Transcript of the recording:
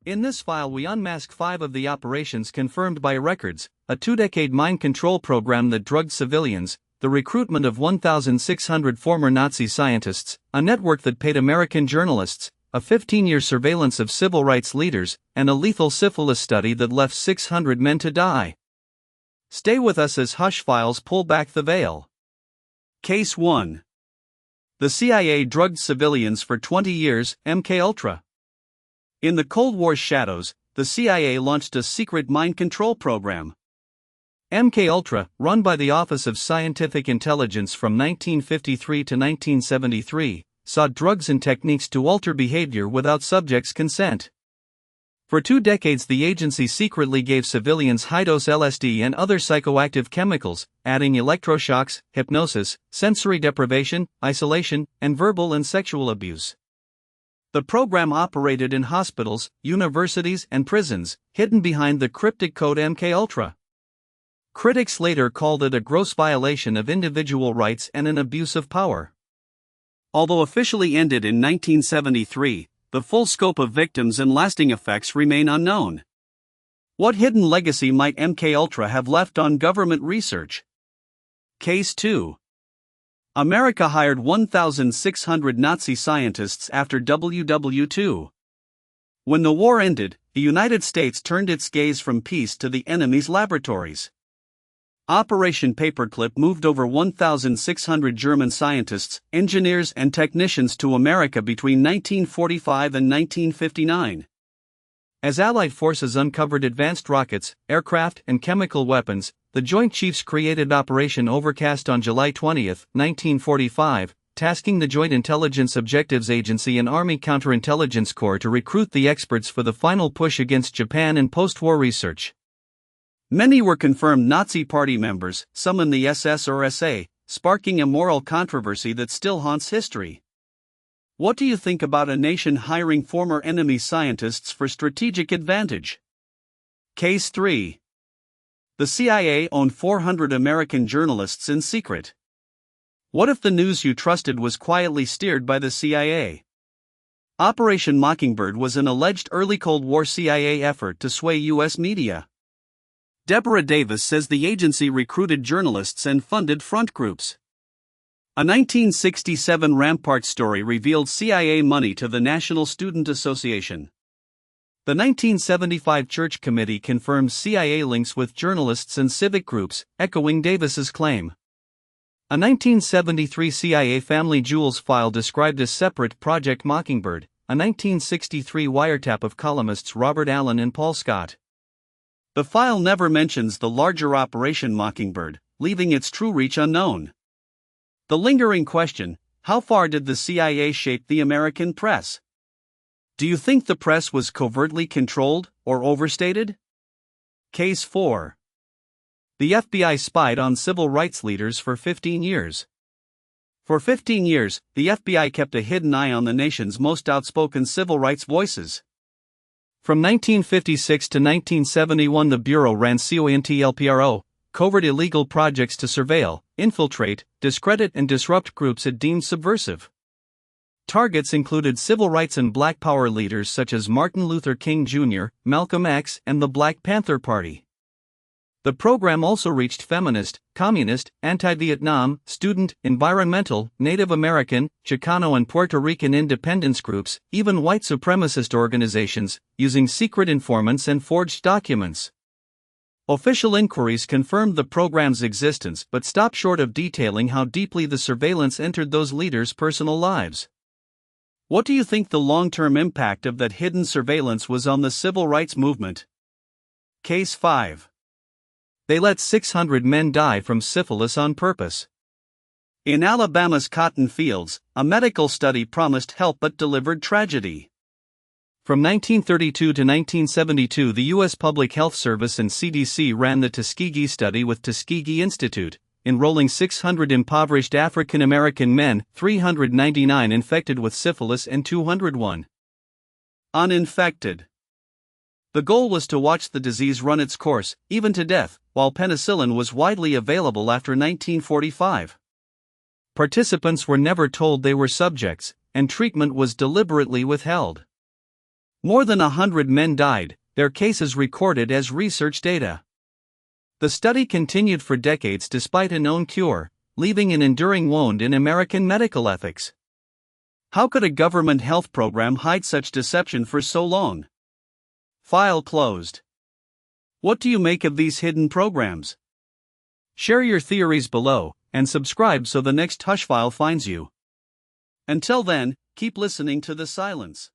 In this file we unmask 5 of the operations confirmed by records: a 2-decade mind control program that drugged civilians, the recruitment of 1,600 former Nazi scientists, a network that paid American journalists, a 15-year surveillance of civil rights leaders, and a lethal syphilis study that left 600 men to die. Stay with us as Hush Files pull back the veil. Case 1. The CIA drugged civilians for 20 years, MKUltra. In the Cold War's shadows, the CIA launched a secret mind control program. MKUltra, run by the Office of Scientific Intelligence from 1953 to 1973, sought drugs and techniques to alter behavior without subjects' consent. For 2 decades the agency secretly gave civilians high-dose LSD and other psychoactive chemicals, adding electroshocks, hypnosis, sensory deprivation, isolation, and verbal and sexual abuse. The program operated in hospitals, universities, and prisons, hidden behind the cryptic code MKUltra. Critics later called it a gross violation of individual rights and an abuse of power. Although officially ended in 1973, the full scope of victims and lasting effects remain unknown. What hidden legacy might MKUltra have left on government research? Case 2. America hired 1,600 Nazi scientists after WW II. When the war ended, the United States turned its gaze from peace to the enemy's laboratories. Operation Paperclip moved over 1,600 German scientists, engineers, and technicians to America between 1945 and 1959. As Allied forces uncovered advanced rockets, aircraft, and chemical weapons, the Joint Chiefs created Operation Overcast on July 20, 1945, tasking the Joint Intelligence Objectives Agency and Army Counterintelligence Corps to recruit the experts for the final push against Japan in post-war research. Many were confirmed Nazi Party members, some in the SS or SA, sparking a moral controversy that still haunts history. What do you think about a nation hiring former enemy scientists for strategic advantage? Case 3. The CIA owned 400 American journalists in secret. What if the news you trusted was quietly steered by the CIA? Operation Mockingbird was an alleged early Cold War CIA effort to sway U.S. media. Deborah Davis says the agency recruited journalists and funded front groups. A 1967 Rampart story revealed CIA money to the National Student Association. The 1975 Church Committee confirmed CIA links with journalists and civic groups, echoing Davis's claim. A 1973 CIA Family Jewels file described a separate Project Mockingbird, a 1963 wiretap of columnists Robert Allen and Paul Scott. The file never mentions the larger Operation Mockingbird, leaving its true reach unknown. The lingering question: how far did the CIA shape the American press? Do you think the press was covertly controlled or overstated? Case 4. The FBI spied on civil rights leaders for 15 years. For 15 years, the FBI kept a hidden eye on the nation's most outspoken civil rights voices. From 1956 to 1971 the Bureau ran COINTELPRO, covert illegal projects to surveil, infiltrate, discredit and disrupt groups it deemed subversive. Targets included civil rights and Black Power leaders such as Martin Luther King Jr., Malcolm X, and the Black Panther Party. The program also reached feminist, communist, anti-Vietnam, student, environmental, Native American, Chicano and Puerto Rican independence groups, even white supremacist organizations, using secret informants and forged documents. Official inquiries confirmed the program's existence but stopped short of detailing how deeply the surveillance entered those leaders' personal lives. What do you think the long-term impact of that hidden surveillance was on the civil rights movement? Case 5. They let 600 men die from syphilis on purpose. In Alabama's cotton fields, a medical study promised help but delivered tragedy. From 1932 to 1972 the U.S. Public Health Service and CDC ran the Tuskegee study with Tuskegee Institute, enrolling 600 impoverished African American men, 399 infected with syphilis and 201 uninfected. The goal was to watch the disease run its course, even to death, while penicillin was widely available after 1945. Participants were never told they were subjects, and treatment was deliberately withheld. More than 100 men died, their cases recorded as research data. The study continued for decades despite a known cure, leaving an enduring wound in American medical ethics. How could a government health program hide such deception for so long? File closed. What do you make of these hidden programs? Share your theories below, and subscribe so the next Hush File finds you. Until then, keep listening to the silence.